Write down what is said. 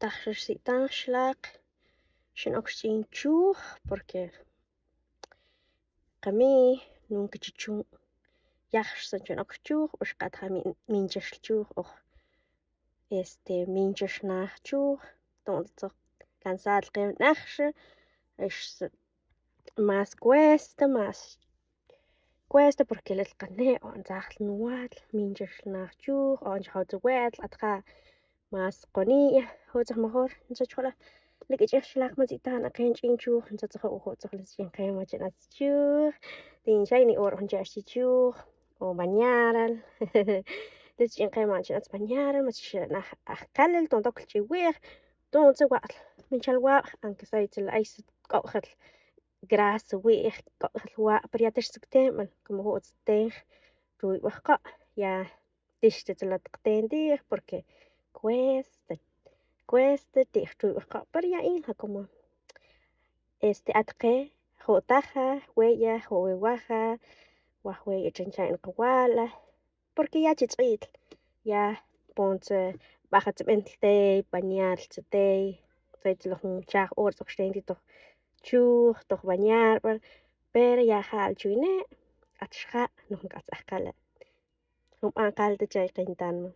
tachar si tanglak sin oxin chuch porque kami nunca chichun yaxsan chin okchuch uxqat minchas chuch och minchas nach chuch tonto cansado que nachse es más cuesta porque el qane on zaxl nuat minchas nach chuch on hot wet atqa más qoni hot mejor nchochola لقيت شلاق ما زيتان كاين نشوف انت تخو تخلصين كاين ما جنا تشوف دين شايني اور هنجا تشوف او بانيارل لسين كاين ما جنا بانيارل ما تشنا اخلل دون دوك شي وير دون توا من شلوا انك سايت الايس قخل جراس وير قخل وا برياتش سكتمل كما هو تستيخ توي وخقا يا تشتت لتقتين دير porque cuesta tixtu pero inja como atqe jotaja huella jowewaja wahwe chanchan qwala porque ya chichit ya ponce baja tmente bañar te lo chag or tokstendi toch chu toch bañar pero ya hal chuine atschha noch gas akala an kalde chay qintan